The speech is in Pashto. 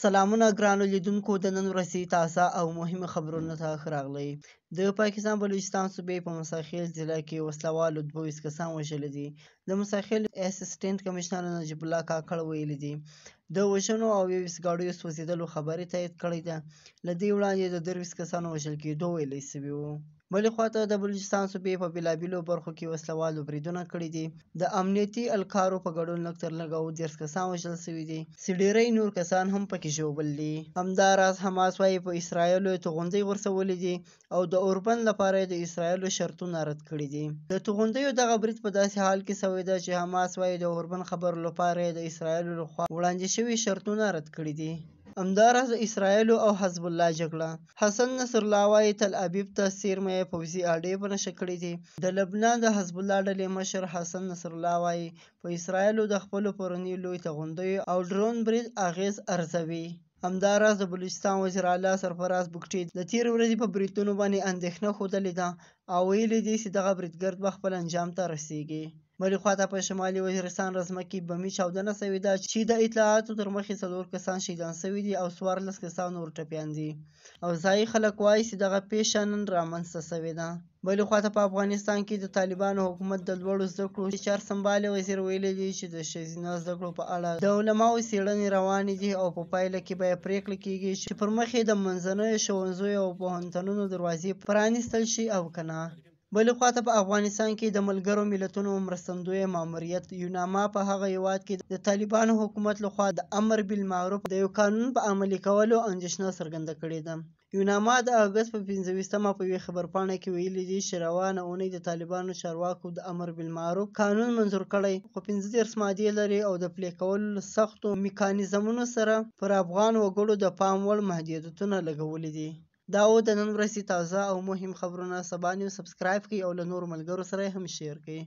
سلامونه ګرانو لیدونکو د نن ورځې تازه او مهمه خبرونو ته ښه راغلی. د پاکستان بلوچستان صوبې په موسی ضلع کې وسلوالو 22 کسان وژلي دي. د موسی اسسټنټ کمشنر نجیب الله کاکړ ویلي دي د وژنو او 21 ګاډیو سوځېدلو خبرې تایید کړې ده. له دې وړاندې د 23 کسانو وژل کېدو ویلي سوي وو. بلې خواته د بلوچستان صوبې په بېلابېلو برخو کې وسلوالو بریدونه کړي دي. د امنیتي الکارو په ګډون لږ تر لږه 30 کسان وژل سوي دي چې ډېری نور کسان هم پکې ژوبل دي. همداراز حماس وایي په اسرائیلو توغندۍ غورځولي دي او د اوربند لپاره یې د اسرائیلو شرطونه رد کړي دي. د توغندیو دغه برید په داسې حال کې سوی ده چې حماس وایي د اوربند خبرو لپاره یې د اسرائیلو لخوا وړاندې شوي شرطونه رد کړي دي. همداراز د اسرائیلو او حزب الله جګړه. حسن نصرالله وایي تل ابیب ته څیرمه پوځي اډې په نښه کړي دي. د لبنان د حزب الله ډلې مشر حسن نصرالله وایي په اسرائیلو د خپلو پرونیو لوی توغندیو او ډرون برید اغیز ارزوي. همداراز د بلوچستان وزیر اعلی سرفراز بګټي د تېرې ورځې په بریدونو باندې اندېښنه ښودلې ده او ویلي دي چې دغه بریدګر به خپل انجام ته رسیږي. بلې خواته په شمالي وزیرستان رزمه کې بمي چاودنه سوې ده چې د اطلاعاتو تر مخې 4 کسان شهیدان سوي دي او 14 کسان نور ټپیان دي او ځایي خلک وایي چې دغه پیښه نن رامنځته سوې ده. بلې خواته په افغانستان کې د طالبانو حکومت د لوړو زده کړو چارسنبالي وزیر ویلي دي چې د ښځینه زده کړو په اړه د علماو څېړنې روانې دي او په پایله کې به یې پرېکړه کیږي چې پر مخ یې د منځنیو ښوونځیو او پوهنتونونو دروازې پرانیستل شي او که نه. بلې خواته په افغانستان کې د ملګرو ملتونو مرستندویه ماموریت یوناما په هغه هیواد کې د طالبانو حکومت لخوا د امر بالمعروف د یو قانون په عملي کولو اندېښنه څرګنده کړې ده. یوناما د اګست په 25مه په یوې خبرپاڼه کې ویلي دي چې روانه اونۍ د طالبانو چارواکو د امر بالمعروف قانون منظور کړی خو 15 مادې لري او د پلي کولو له سختو میکانیزمونو سره پر افغان وګړو د پام وړ محدودیتونه لګولي دي. دا و د نن ورځې تازه او مهم خبرونه. سبا نیوز سبسکرایب کړئ او له نورو ملګرو سره هم شیر کړئ.